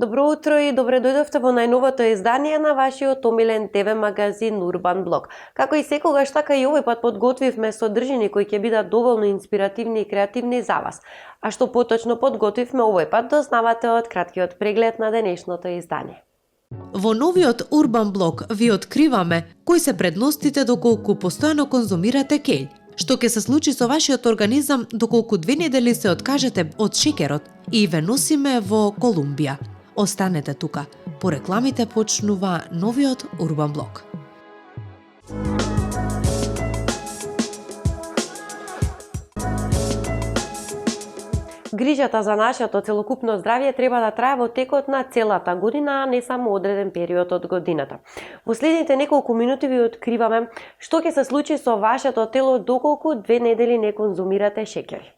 Добро утро и добре дојдовте во најновото издание на вашиот омилен ТВ магазин Урбан Блок. Како и секогаш, така и овој пат подготвивме содржини кои ќе бидат доволно инспиративни и креативни за вас. А што поточно подготвивме овој пат, дознавате од краткиот преглед на денешното издание. Во новиот Урбан Блок ви откриваме кои се предностите доколку постојано конзумирате кеј, што ќе се случи со вашиот организам доколку 2 недели се откажете од шеќерот и ве носиме во Колумбија. Останете тука. По рекламите почнува новиот Урбан Блок. Грижата за нашето целокупно здравје треба да трае во текот на целата година, а не само одреден период од годината. Во следните неколку минути ви откриваме што ќе се случи со вашето тело доколку 2 недели не конзумирате шеќер.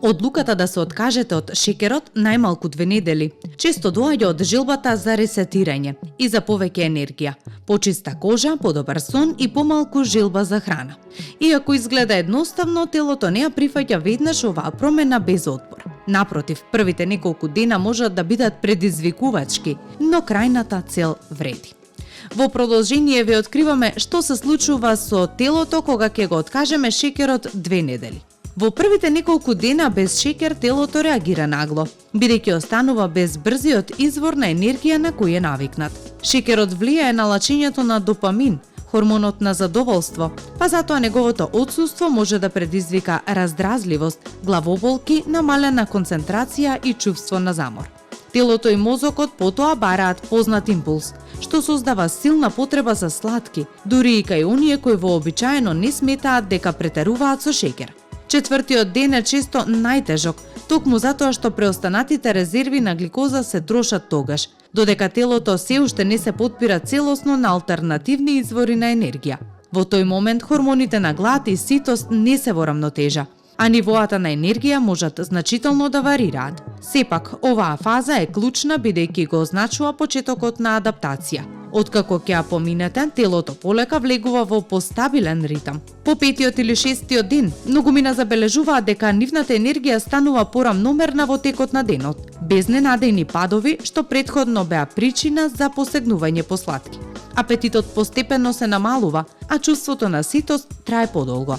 Одлуката да се откажете од шеќерот најмалку 2 недели често доаѓа од желбата за ресетирање и за повеќе енергија, почиста кожа, подобар сон и помалку желба за храна. Иако изгледа едноставно, телото не ја прифаќа веднаш оваа промена без отпор. Напротив, првите неколку дена можат да бидат предизвикувачки, но крајната цел вреди. Во продолжение ви откриваме што се случува со телото кога ќе го откажеме шеќерот 2 недели. Во првите неколку дена без шеќер телото реагира нагло, бидејќи останува без брзиот извор на енергија на кој е навикнат. Шеќерот влијае на лачењето на допамин, хормонот на задоволство, па затоа неговото отсуство може да предизвика раздразливост, главоболки, намалена концентрација и чувство на замор. Телото и мозокот потоа бараат познат импулс, што создава силна потреба за сладки, дури и кај оние кои вообичаено не сметаат дека претеруваат со шеќер. Четвртиот ден е често најтежок, токму затоа што преостанатите резерви на гликоза се трошат тогаш, додека телото се уште не се потпира целосно на алтернативни извори на енергија. Во тој момент хормоните на глад и ситост не се во рамнотежа, а нивоата на енергија можат значително да варираат. Сепак, оваа фаза е клучна бидејќи го означува почетокот на адаптација. Откако ќе ја поминете, телото полека влегува во постабилен ритам. По 5-тиот или 6-тиот ден, многумина забележуваат дека нивната енергија станува порамномерна во текот на денот, без ненадејни падови што претходно беа причина за посегнување по сладки. Апетитот постепено се намалува, а чувството на ситост трае подолго.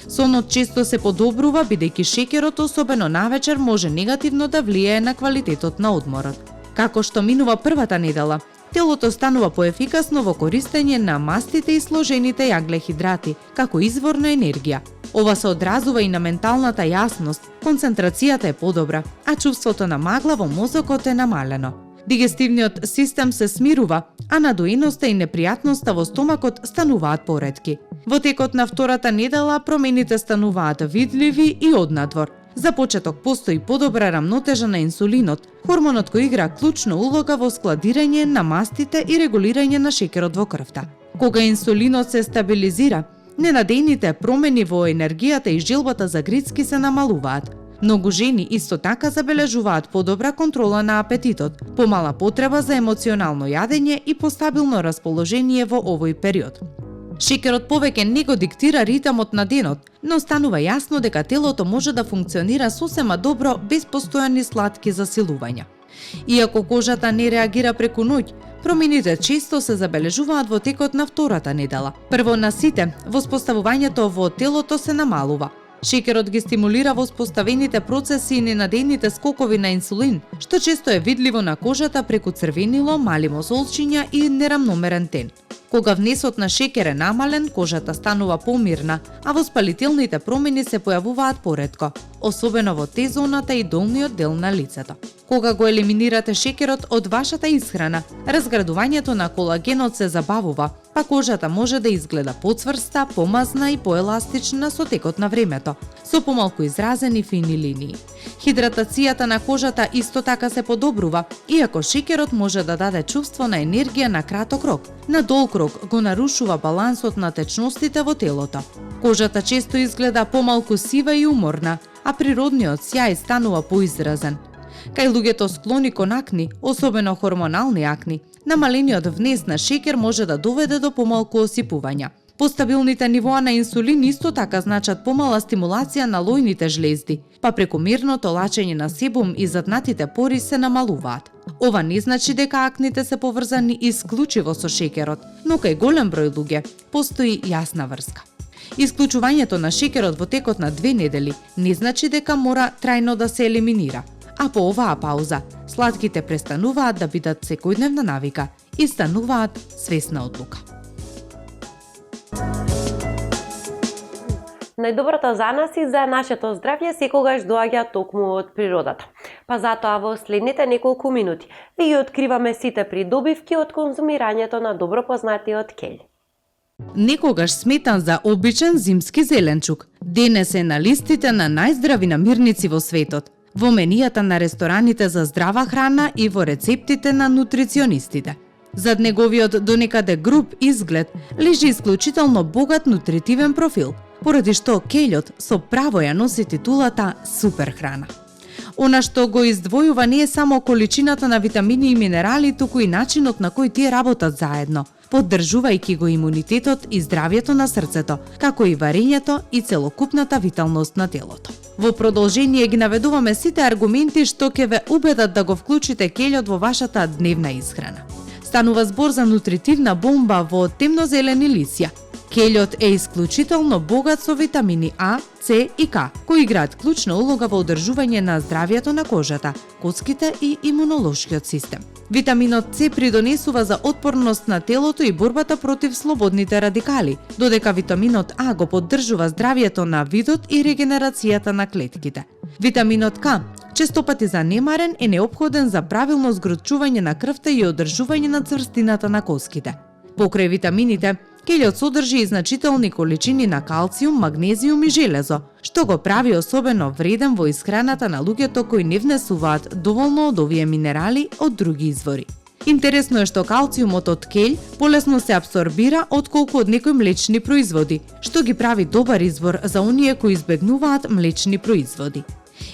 Сонот често се подобрува бидејќи шеќерот, особено навечер, може негативно да влијае на квалитетот на одморот. Како што минува првата недела, телото станува поефикасно во користење на мастите и сложените јаглехидрати како извор на енергија. Ова се одразува и на менталната јасност, концентрацијата е подобра, а чувството на магла во мозокот е намалено. Дигестивниот систем се смирува, а надоеноста и непријатноста во стомакот стануваат поретки. Во текот на втората недела промените стануваат видливи и однадвор. За почеток постои подобра рамнотежа на инсулинот, хормонот кој игра клучна улога во складирање на мастите и регулирање на шеќерот во крвта. Кога инсулинот се стабилизира, ненадејните промени во енергијата и желбата за грицки се намалуваат. Многу жени исто така забележуваат подобра контрола на апетитот, помала потреба за емоционално јадење и постабилно расположение во овој период. Шеќерот повеќе не го диктира ритамот на денот, но станува јасно дека телото може да функционира сосема добро без постојани сладки засилувања. Иако кожата не реагира преку ноќ, промените често се забележуваат во текот на втората недела. Прво на сите, воспоставувањето во телото се намалува. Шеќерот ги стимулира воспоставените процеси и ненадејните скокови на инсулин, што често е видливо на кожата преку црвенило, мали мозолчиња и нерамномерен тен. Кога внесот на шеќер е намален, кожата станува помирна, а воспалителните промени се појавуваат поретко, особено во Т-зоната и долниот дел на лицето. Кога го елиминирате шеќерот од вашата исхрана, разградувањето на колагенот се забавува, па кожата може да изгледа поцврста, помазна и поеластична со текот на времето, со помалку изразени фини линии. Хидратацијата на кожата исто така се подобрува, иако шеќерот може да даде чувство на енергија на краток рок, на долг рок го нарушува балансот на течностите во телото. Кожата често изгледа помалку сива и уморна, а природниот сјај станува поизразен. Кај луѓето склони кон акни, особено хормонални акни, намалениот внес на шеќер може да доведе до помалку осипувања. Постабилните нивоа на инсулин исто така значат помала стимулација на лојните жлезди, па прекомерното лачење на себум и заднатите пори се намалуваат. Ова не значи дека акните се поврзани исклучиво со шекерот, но кај голем број луѓе постои јасна врска. Исклучувањето на шекерот во текот на 2 недели не значи дека мора трајно да се елиминира, а по оваа пауза слатките престануваат да бидат секојдневна навика и стануваат свесна одлука. Најдоброто за нас и за нашето здравје секогаш доаѓа токму од природата. Па затоа во следните неколку минути ви ги откриваме сите придобивки од конзумирањето на добро познатиот келј. Некогаш сметан за обичен зимски зеленчук, денес е на листите на најздрави намирници во светот, во менијата на рестораните за здрава храна и во рецептите на нутриционистите. Зад неговиот донекаде груб изглед лежи исклучително богат нутритивен профил, поради што келјот со право ја носи титулата супер храна. Она што го издвојува не е само количината на витамини и минерали, туку и начинот на кој тие работат заедно, поддржувајќи го имунитетот и здравјето на срцето, како и варењето и целокупната виталност на телото. Во продолжение ги наведуваме сите аргументи што ќе ве убедат да го вклучите келјот во вашата дневна исхрана. Станува збор за нутритивна бомба во темнозелени лисја. Келјот е исклучително богат со витамини А, С и К, кои играат клучна улога во одржување на здравјето на кожата, коцките и имунолошкиот систем. Витаминот С придонесува за отпорност на телото и борбата против слободните радикали, додека витаминот А го поддржува здравјето на видот и регенерацијата на клетките. Витаминот К, честопати занемарен, е неопходен за правилно згручување на крвта и одржување на цврстината на коските. Покрај витамините, келјот содржи и значителни количини на калциум, магнезиум и железо, што го прави особено вреден во исхраната на луѓето кои не внесуваат доволно од овие минерали од други извори. Интересно е што калциумот од келј полесно се апсорбира отколку од некои млечни производи, што ги прави добар избор за оние кои избегнуваат млечни производи.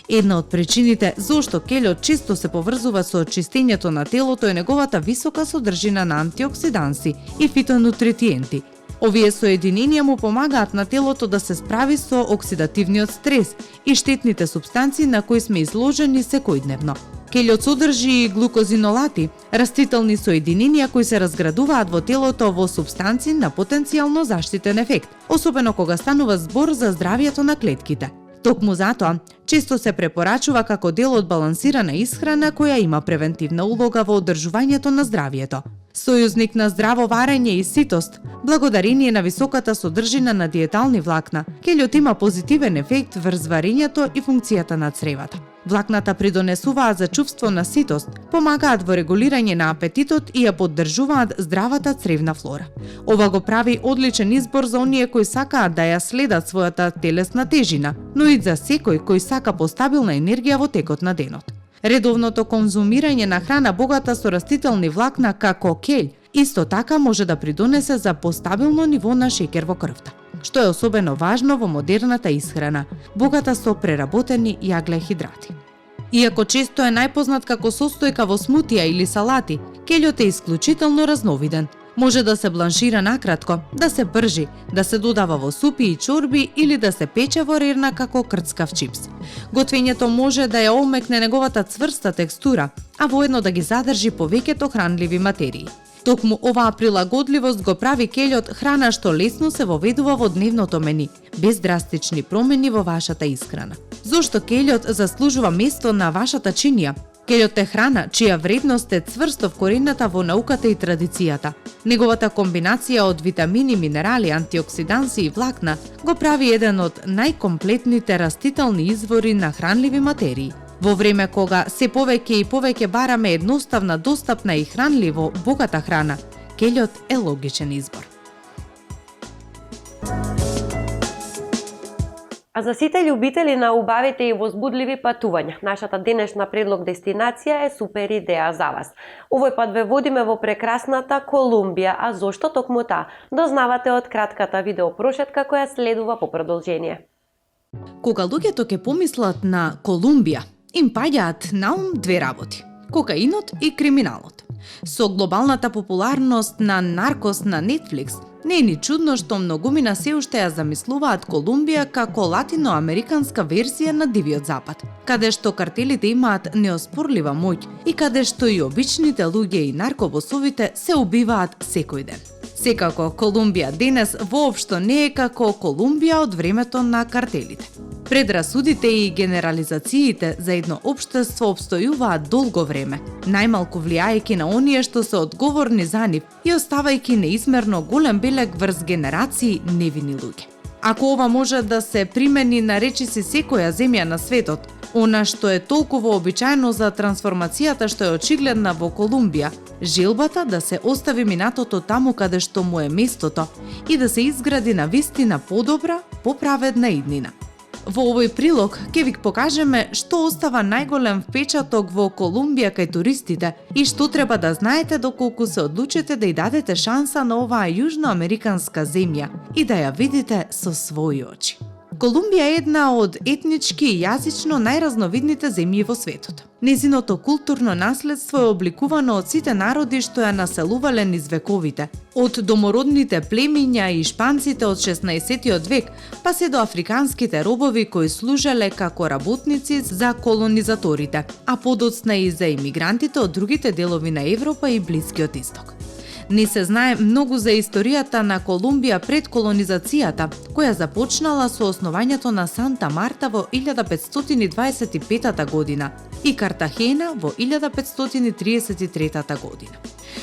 Една од причините зошто келјот често се поврзува со очистењето на телото е неговата висока содржина на антиоксиданси и фитонутритиенти. Овие соединенија му помагаат на телото да се справи со оксидативниот стрес и штетните супстанции на кои сме изложени секојдневно. Келјот содржи и глукозинолати, растителни соединенија кои се разградуваат во телото во супстанции на потенцијално заштитен ефект, особено кога станува збор за здравјето на клетките. Токму затоа, често се препорачува како дел од балансирана исхрана која има превентивна улога во одржувањето на здравјето. Сојузник на здраво варење и ситост, благодарение на високата содржина на диетални влакна, келјот има позитивен ефект врз варењето и функцијата на цревата. Влакната придонесуваат за чувство на ситост, помагаат во регулирање на апетитот и ја поддржуваат здравата цревна флора. Ова го прави одличен избор за оние кои сакаат да ја следат својата телесна тежина, но и за секој кој сака постабилна енергија во текот на денот. Редовното конзумирање на храна богата со растителни влакна како келј исто така може да придонесе за постабилно ниво на шекер во крвта, што е особено важно во модерната исхрана, богата со преработени јаглехидрати. Иако често е најпознат како состојка во смутија или салати, келјот е исклучително разновиден. Може да се бланшира накратко, да се пржи, да се додава во супи и чорби или да се пече во рерна како крцкав чипс. Готвењето може да ја омекне неговата цврста текстура, а воедно да ги задржи повеќето хранливи материи. Токму оваа прилагодливост го прави келјот храна што лесно се воведува во дневното мени, без драстични промени во вашата исхрана. Зошто келјот заслужува место на вашата чинија? Келјот е храна чија вредност е цврсто вкорената во науката и традицијата. Неговата комбинација од витамини, минерали, антиоксиданси и влакна го прави еден од најкомплетните растителни извори на хранливи материи. Во време кога се повеќе и повеќе бараме едноставна, достапна и хранливо богата храна, келјот е логичен избор. А за сите љубители на убавите и возбудливи патувања, нашата денешна предлог дестинација е супер идеја за вас. Овој пат ве водиме во прекрасната Колумбија, а зошто токму таа? Дознавате од кратката видеопрошетка која следува по продолжение. Кога луѓето ќе помислат на Колумбија, им паѓаат на ум две работи: кокаинот и криминалот. Со глобалната популарност на Наркос на Netflix, Не е ни чудно што многумина се уште ја замислуваат Колумбија како латиноамериканска верзија на Дивиот Запад, каде што картелите имаат неоспорлива моќ и каде што и обичните луѓе и наркобосовите се убиваат секој ден. Секако, Колумбија денес воопшто не е како Колумбија од времето на картелите. Предрасудите и генерализациите за едно општество обстојуваат долго време, најмалку влијајќи на оние што се одговорни за нив и оставајќи неизмерно голем белег врз генерации невини луѓе. Ако ова може да се примени на речиси секоја земја на светот, она што е толкова обичаено за трансформацијата што е очигледна во Колумбија, желбата да се остави минатото таму каде што му е местото и да се изгради на вистина подобра, поправедна иднина. Во овој прилог ќе ви покажеме што остава најголем впечаток во Колумбија кај туристите и што треба да знаете доколку се одлучите да ја дадете шанса на оваа јужноамериканска земја и да ја видите со своји очи. Колумбија е една од етнички и јазично најразновидните земји во светот. Незиното културно наследство е обликувано од сите народи што ја населувале низ вековите, од домородните племиња и шпанците од 16 век, па се до африканските робови кои служеле како работници за колонизаторите, а подоцна и за имигрантите од другите делови на Европа и Блискиот Исток. Не се знае многу за историјата на Колумбија пред колонизацијата, која започнала со основањето на Санта Марта во 1525 година и Картахена во 1533 година.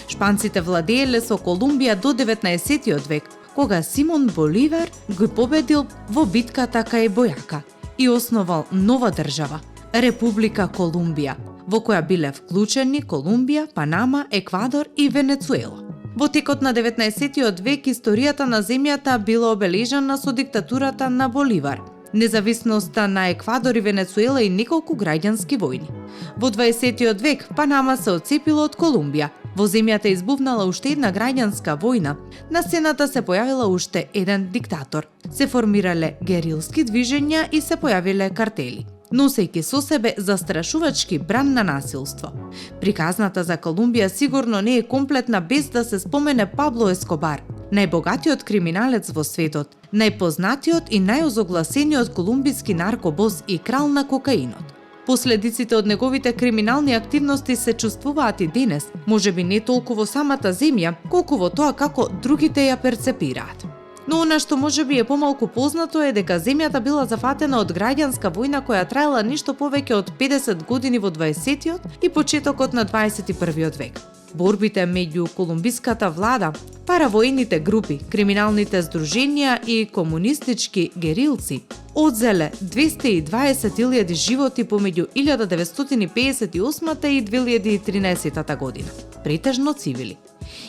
Шпанците владееле со Колумбија до 19 век, кога Симон Боливар го победил во битката кај Бојака и основал нова држава, Република Колумбија, во која биле вклучени Колумбија, Панама, Еквадор и Венецуела. Во текот на 19 век историјата на земјата била обележана со диктатурата на Боливар, независноста на Еквадор и Венецуела и неколку граѓански војни. Во 20 век Панама се отцепила од Колумбија. Во земјата избувнала уште една граѓанска војна. На сцената се појавила уште еден диктатор. Се формирале герилски движења и се појавиле картели, носејќи со себе застрашувачки бран на насилство. Приказната за Колумбија сигурно не е комплетна без да се спомене Пабло Ескобар, најбогатиот криминалец во светот, најпознатиот и најозогласениот колумбиски наркобос и крал на кокаинот. Последиците од неговите криминални активности се чувствуваат и денес, можеби не толку во самата земја, колку во тоа како другите ја перцепираат. Но она што можеби е помалку познато е дека земјата била зафатена од граѓанска војна која траела ништо повеќе од 50 години во 20-тиот и почетокот на 21 век. Борбите меѓу колумбиската влада, паравојните групи, криминалните здруженија и комунистички герилци одзеле 220.000 животи помеѓу 1958 и 2013 година, претежно цивили.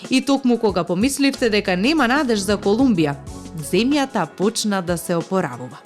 И токму кога помисливте дека нема надеж за Колумбија, земјата почна да се опоравува.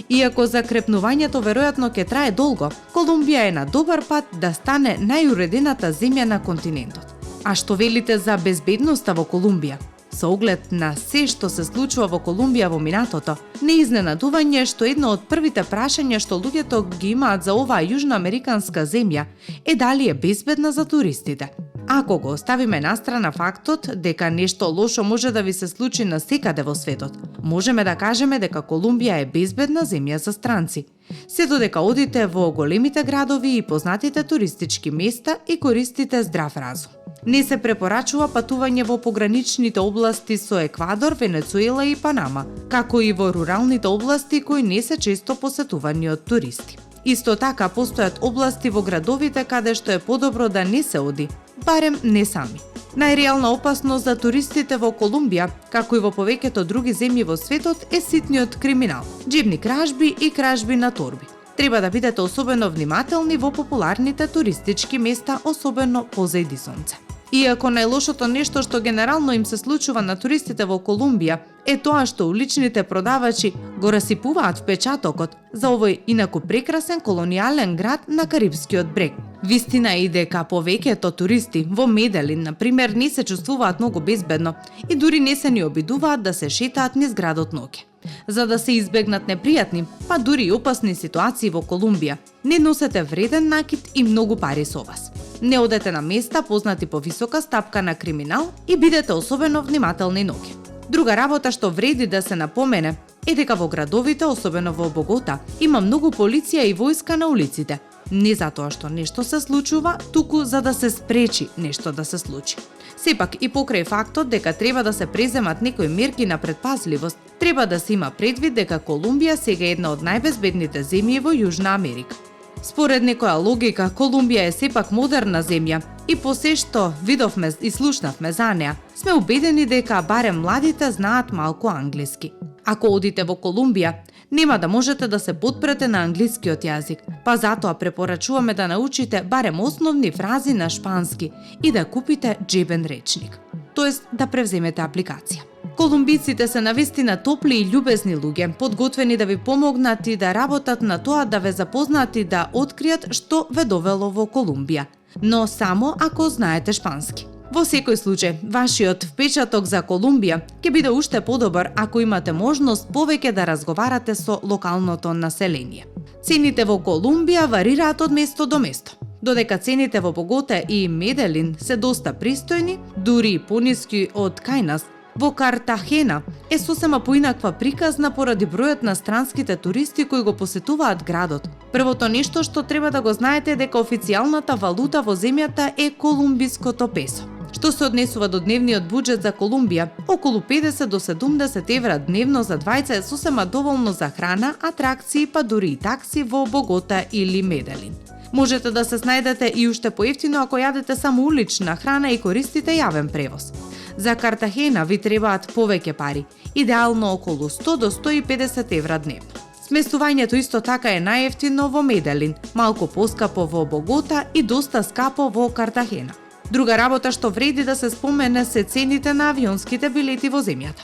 Иако закрепнувањето веројатно ќе трае долго, Колумбија е на добар пат да стане најуредената земја на континентот. А што велите за безбедноста во Колумбија? Со оглед на се што се случува во Колумбија во минатото, не изненадување што едно од првите прашања што луѓето ги имаат за оваа јужноамериканска земја е дали е безбедна за туристите. Ако го оставиме настрана фактот дека нешто лошо може да ви се случи насекаде во светот, можеме да кажеме дека Колумбија е безбедна земја за странци. Се додека одите во големите градови и познатите туристички места и користите здрав разум. Не се препорачува патување во пограничните области со Еквадор, Венецуела и Панама, како и во руралните области кои не се често посетувани од туристи. Исто така постојат области во градовите каде што е подобро да не се оди, барем не сами. Најреална опасност за туристите во Колумбија, како и во повеќето други земји во светот, е ситниот криминал, џебни кражби и кражби на торби. Треба да бидете особено внимателни во популарните туристички места, особено позајди сонце. Иако најлошото нешто што генерално им се случува на туристите во Колумбија е тоа што уличните продавачи го расипуваат впечатокот за овој инаку прекрасен колонијален град на Карипскиот брег. Вистина е и дека повеќето туристи во Меделин, на пример, не се чувствуваат многу безбедно и дури не се ни обидуваат да се шетаат низ градот ноќе. За да се избегнат непријатни, па дури и опасни ситуации во Колумбија, не носете вреден накид и многу пари со вас. Не одете на места познати по висока стапка на криминал и бидете особено внимателни ноќе. Друга работа што вреди да се напомене е дека во градовите, особено во Богота, има многу полиција и војска на улиците. Не затоа што нешто се случува, туку за да се спречи нешто да се случи. Сепак и покрај фактот дека треба да се преземат некои мерки на предпазливост, треба да се има предвид дека Колумбија сега е една од најбезбедните земји во Јужна Америка. Според некоја логика, Колумбија е сепак модерна земја и по се што видовме и слушнавме за неа, сме убедени дека барем младите знаат малку англиски. Ако одите во Колумбија, нема да можете да се потпрете на англискиот јазик, па затоа препорачуваме да научите барем основни фрази на шпански и да купите джебен речник, тоест да превземете апликација. Колумбиците се навистина топли и љубезни луѓе, подготвени да ви помогнат и да работат на тоа да ве запознат и да откријат што ве довело во Колумбија, но само ако знаете шпански. Во секој случај, вашиот впечаток за Колумбија ќе биде уште подобар ако имате можност повеќе да разговарате со локалното население. Цените во Колумбија варираат од место до место. Додека цените во Богота и Меделин се доста пристојни, дури и пониски од кај нас, во Картахена е сосема поинаква приказна поради бројот на странските туристи кои го посетуваат градот. Првото нешто што треба да го знаете е дека официјалната валута во земјата е колумбиското песо. Што се однесува до дневниот буџет за Колумбија, околу 50 до 70 евра дневно за двајца е сосема доволно за храна, атракции, па дури и такси во Богота или Меделин. Можете да се снајдете и уште поевтино ако јадете само улична храна и користите јавен превоз. За Картахена ви требаат повеќе пари, идеално околу 100 до 150 евра дневно. Сместувањето исто така е најевтино во Меделин, малку поскапо во Богота и доста скапо во Картахена. Друга работа што вреди да се спомене се цените на авионските билети во земјата.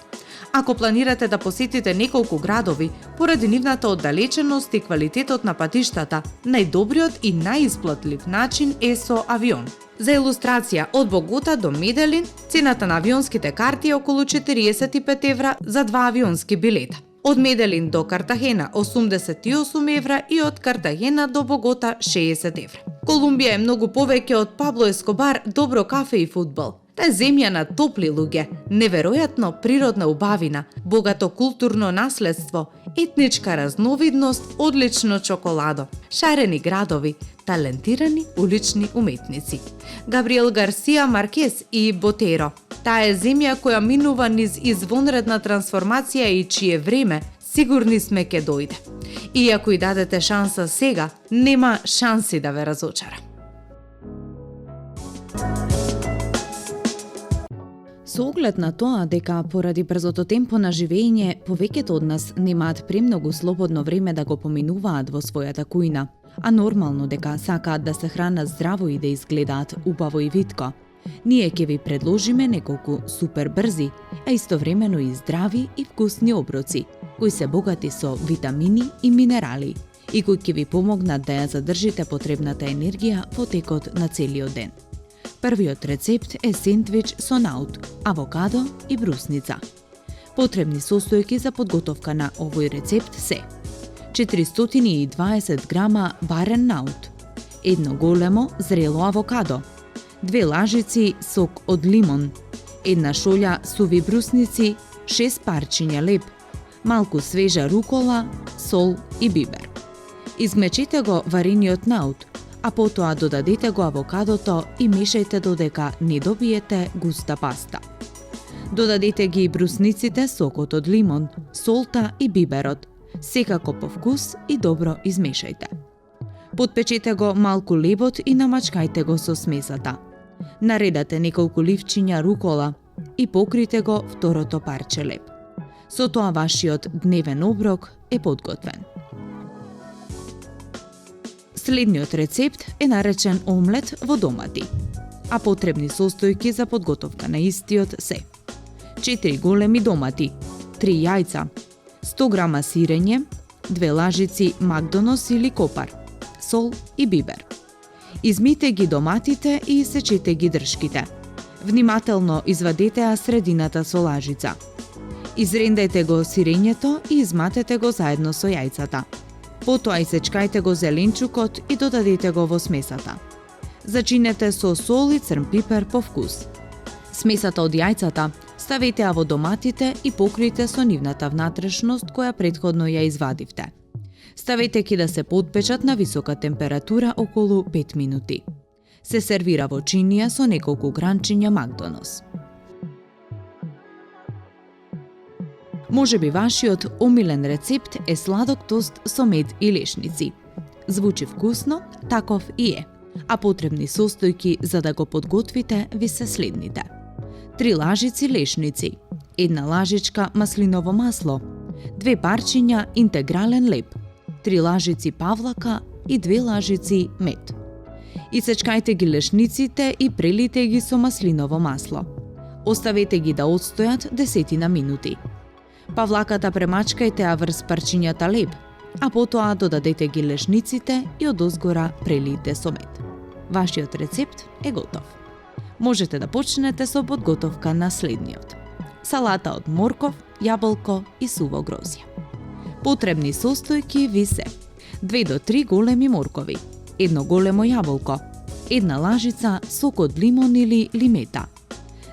Ако планирате да посетите неколку градови, поради нивната оддалеченост и квалитетот на патиштата, најдобриот и најисплатлив начин е со авион. За илустрација, од Богота до Меделин, цената на авионските карти е околу 45 евра за 2 авионски билета. Од Меделин до Картахена 88 евра и од Картахена до Богота 60 евра. Колумбија е многу повеќе од Пабло Ескобар, добро кафе и фудбал. Та е земја на топли луѓе, неверојатно природна убавина, богато културно наследство, етничка разновидност, одлично чоколадо, шарени градови, талентирани улични уметници. Габриел Гарсија Маркес и Ботеро. Таа е земја која минува низ извонредна трансформација и чие време сигурни сме ке дојде. И ако и дадете шанса сега, нема шанси да ве разочара. Со оглед на тоа дека поради брзото темпо на живење, повеќето од нас немаат премногу слободно време да го поминуваат во својата кујна, а нормално дека сакаат да се хранат здраво и да изгледаат убаво и витко, ние ќе ви предложиме неколку супер брзи, а истовремено и здрави и вкусни оброци, кои се богати со витамини и минерали и кои ќе ви помогнат да ја задржите потребната енергија во текот на целиот ден. Првиот рецепт е сендвич со наут, авокадо и брусница. Потребни состојки за подготовка на овој рецепт се 420 грама барен наут, едно големо зрело авокадо, 2 лажици сок од лимон, една шолја суви брусници, 6 парчиња леб, малку свежа рукола, сол и бибер. Измечете го варениот наут, а потоа додадете го авокадото и мешајте додека не добиете густа паста. Додадете ги и брусниците, сокот од лимон, солта и биберот, секако по вкус и добро измешајте. Потпечете го малку лебот и намачкајте го со смесата. Наредете неколку ливчиња рукола и покрите го второто парче леб. Со тоа вашиот дневен оброк е подготвен. Следниот рецепт е наречен омлет во домати, а потребни состојки за подготовка на истиот се 4 големи домати, 3 јајца, 100 грама сирење, 2 лажици макдонос или копар, сол и бибер. Измите ги доматите и исечете ги дршките. Внимателно извадете ја средината со лажица. Изрендајте го сирењето и изматете го заедно со јајцата. Потоа исечкајте го зеленчукот и додадете го во смесата. Зачинете со сол и црн пипер по вкус. Смесата од јајцата Ставете ја во доматите и покрите со нивната внатрешност која претходно ја извадивте. Ставете ги да се потпечат на висока температура околу 5 минути. Се сервира во чинија со неколку гранчиња Макдонос. Можеби вашиот омилен рецепт е сладок тост со мед и лешници. Звучи вкусно, таков и е. А потребни состојки за да го подготвите ви се следните: 3 лажици лешници, 1 лажичка маслиново масло, 2 парчиња интегрален леб, 3 лажици павлака и 2 лажици мед. Исечкајте ги лешниците и прелите ги со маслиново масло. Оставете ги да отстојат 10 минути. Павлаката премачкајте ја врз парчињата леб, а потоа додадете ги лешниците и одозгора прелијте со мед. Вашиот рецепт е готов. Можете да почнете со подготовка на следниот: салата од морков, јаболко и суво грозје. Потребни состојки ви се: 2 до 3 големи моркови, 1 големо јаболко, 1 лажица сок од лимон или лимета,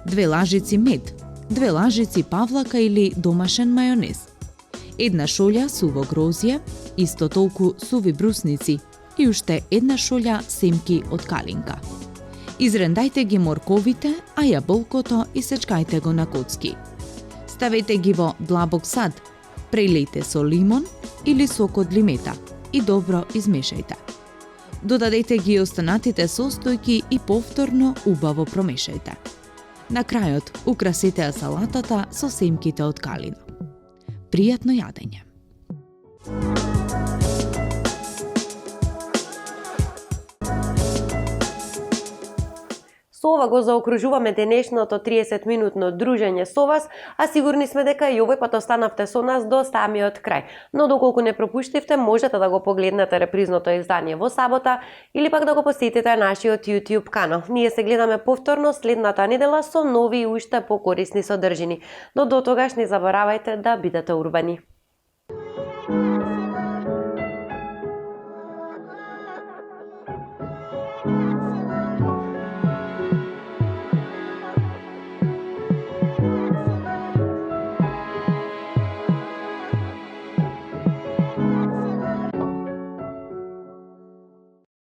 2 лажици мед, 2 лажици павлака или домашен мајонез, 1 шолја суво грозје, исто толку суви брусници и уште 1 шолја семки од калинка. Изрендајте ги морковите, а јаболкото исечкајте го на коцки. Ставете ги во длабок сад, прелејте со лимон или сок од лимета и добро измешајте. Додадете ги останатите состојки и повторно убаво промешајте. На крајот украсете ја салатата со семките од калина. Пријатно јадење! Со ова го заокружуваме денешното 30-минутно дружење со вас, а сигурни сме дека и овој пат останавте со нас до самиот крај. Но доколку не пропуштивте, можете да го погледнете репризното издание во сабота или пак да го посетите нашиот YouTube канал. Ние се гледаме повторно следната недела со нови и уште покорисни содржини. Но до тогаш не заборавајте да бидете урбани.